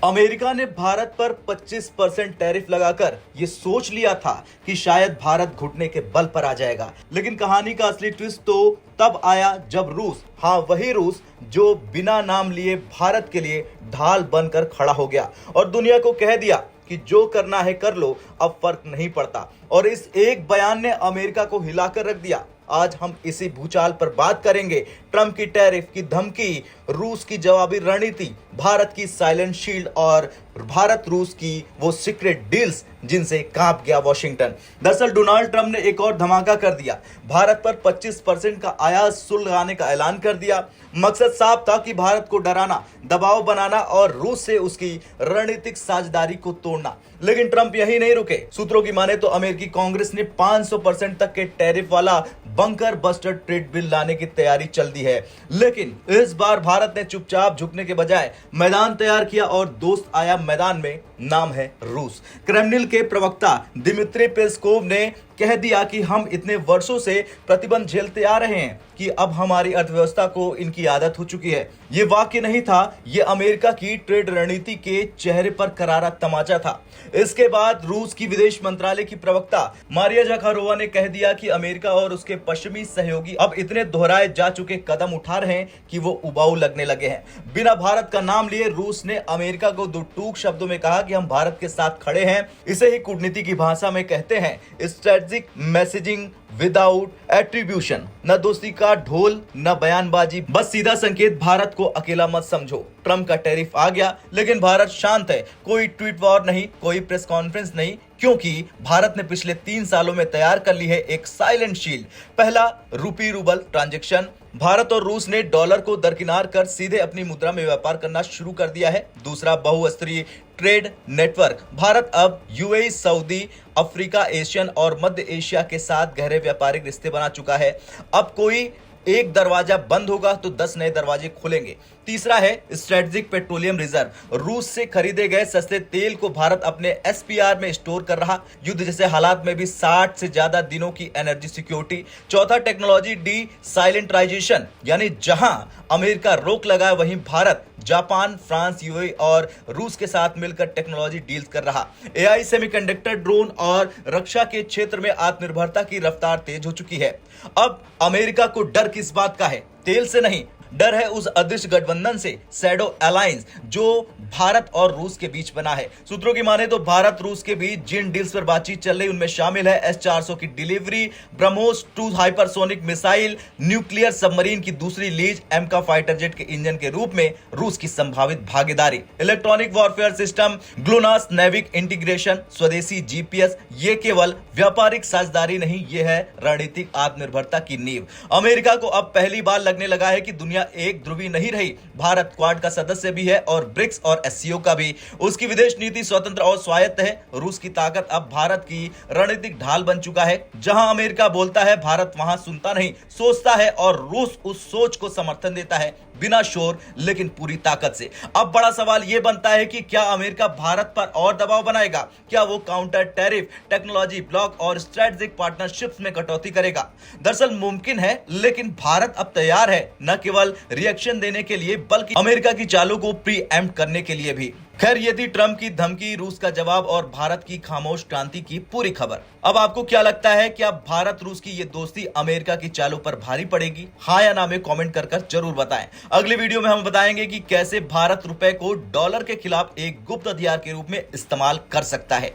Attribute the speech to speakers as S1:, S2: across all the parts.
S1: America ने भारत पर 25% tariff लगाकर ये सोच लिया था कि शायद भारत घुटने के बल पर आ जाएगा, लेकिन कहानी का असली ट्विस्ट तो तब आया जब रूस, हाँ वही रूस जो बिना नाम लिए भारत के लिए ढाल बनकर खड़ा हो गया और दुनिया को कह दिया कि जो करना है कर लो, अब फर्क नहीं पड़ता। और इस एक बयान ने अमेरिका को हिलाकर रख दिया। आज हम इसी भूचाल पर बात करेंगे। ट्रंप की टैरिफ की धमकी, रूस की जवाबी रणनीति, भारत की साइलेंट शील्ड और भारत रूस की वो सीक्रेट डील्स जिनसे कांप गया वॉशिंगटन। दरअसल डोनाल्ड ट्रंप ने एक और धमाका कर दिया। भारत पर 25% का आयात शुल्क लगाने का ऐलान कर दिया। मकसद साफ था कि भारत को डराना, दबाव बनाना और रूस से उसकी रणनीतिक साझेदारी को तोड़ना। लेकिन ट्रंप यही नहीं रुके। सूत्रों की माने तो अमेरिकी कांग्रेस ने 500% तक के टैरिफ वाला बंकर बस्टर ट्रेड बिल लाने की तैयारी चल दी है। लेकिन इस बार भारत ने चुपचाप झुकने के बजाय मैदान तैयार किया और दोस्त आया मैदान में, नाम है रूस। क्रेमलिन के प्रवक्ता दिमित्री पेस्कोव ने कह दिया कि हम इतने वर्षों से प्रतिबंध झेलते आ रहे हैं कि अब हमारी अर्थव्यवस्था को इनकी आदत हो चुकी है। ये वाक्य नहीं था, ये अमेरिका की ट्रेड रणनीति के चेहरे पर करारा तमाचा था। इसके बाद रूस की विदेश मंत्रालय की प्रवक्ता मारिया जाखारोवा ने कह दिया कि अमेरिका और उसके पश्चिमी सहयोगी अब इतने दोहराए जा चुके कदम उठा रहे हैं कि वो उबाऊ लगने लगे हैं। बिना भारत का नाम लिए रूस ने अमेरिका को दो टूक शब्दों में कहा कि हम भारत के साथ खड़े हैं। इसे ही कूटनीति की भाषा में कहते हैं स्ट्रेटेजिक मैसेजिंग विदाउट एट्रीब्यूशन। न दोस्ती का ढोल, न बयानबाजी, बस सीधा संकेत, भारत को अकेला मत समझो। ट्रंप का टैरिफ आ गया, लेकिन भारत शांत है। कोई ट्वीट वॉर नहीं, कोई प्रेस कॉन्फ्रेंस नहीं, क्योंकि भारत ने पिछले 3 सालों में तैयार कर ली है एक साइलेंट शील्ड। पहला, रूपी रूबल ट्रांजैक्शन। भारत और रूस ने डॉलर को दरकिनार कर सीधे अपनी मुद्रा में व्यापार करना शुरू कर दिया है। दूसरा, बहुस्तरीय ट्रेड नेटवर्क। भारत अब यूएई, सऊदी, अफ्रीका, एशियन और मध्य एशिया के साथ गहरे व्यापारिक रिश्ते बना चुका है। अब कोई एक दरवाजा बंद होगा तो 10 नए दरवाजे खुलेंगे। तीसरा है स्ट्रेटेजिक पेट्रोलियम रिजर्व। रूस से खरीदे गए सस्ते तेल को भारत अपने एसपीआर में स्टोर कर रहा। युद्ध जैसे हालात में भी 60 से ज्यादा दिनों की एनर्जी सिक्योरिटी। चौथा, टेक्नोलॉजी डी साइलेंटाइजेशन, यानी जहां अमेरिका रोक लगाए वहीं भारत जापान, फ्रांस, यूएई और रूस के साथ मिलकर टेक्नोलॉजी डील्स कर रहा। एआई, सेमीकंडक्टर, ड्रोन और रक्षा के क्षेत्र में आत्मनिर्भरता की रफ्तार तेज हो चुकी है। अब अमेरिका को डर किस बात का है? तेल से नहीं, डर है उस अदृश्य गठबंधन से, शैडो अलायंस, जो भारत और रूस के बीच बना है। सूत्रों की माने तो भारत रूस के बीच जिन डील्स पर बातचीत चल रही उनमें शामिल है S-400 की delivery, BrahMos 2 hypersonic missile, nuclear submarine की दूसरी लीज, एमका फाइटर जेट के इंजन के रूप में रूस की संभावित भागीदारी, electronic warfare system, GLONASS NavIC integration, स्वदेशी जीपीएस। ये केवल व्यापारिक साझेदारी नहीं, ये है रणनीतिक आत्मनिर्भरता की नींव। अमेरिका को अब पहली बार लगने लगा है कि दुनिया एक ध्रुवी नहीं रही। भारत क्वाड का सदस्य भी है और ब्रिक्स और एससीओ का भी। उसकी विदेश नीति स्वतंत्र और स्वायत्त है। रूस की ताकत अब भारत की रणनीतिक ढाल बन चुका है। जहां अमेरिका बोलता है, भारत वहां सुनता नहीं, सोचता है और रूस उस सोच को समर्थन देता है, बिना शोर लेकिन पूरी ताकत से। अब बड़ा सवाल यह बनता है कि क्या अमेरिका भारत पर और दबाव बनाएगा? क्या वो काउंटर टैरिफ, टेक्नोलॉजी ब्लॉक और स्ट्रेटेजिक पार्टनरशिप्स में कटौती करेगा? दरअसल मुमकिन है, लेकिन भारत अब तैयार है, न केवल रिएक्शन देने के लिए बल्कि अमेरिका की चालों को प्री एम्प्ट करने के लिए भी। खैर, ये थी ट्रंप की धमकी, रूस का जवाब और भारत की खामोश क्रांति की पूरी खबर। अब आपको क्या लगता है, क्या भारत रूस की ये दोस्ती अमेरिका की चालों पर भारी पड़ेगी? हाँ या ना में कमेंट कर जरूर बताएं। अगली वीडियो में हम बताएंगे कि कैसे भारत रुपए को डॉलर के खिलाफ एक गुप्त हथियार के रूप में इस्तेमाल कर सकता है।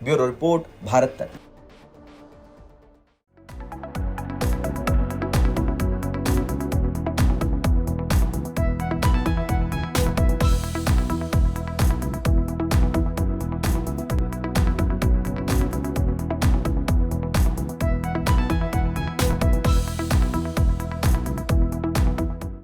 S1: ब्यूरो रिपोर्ट, भारत तक।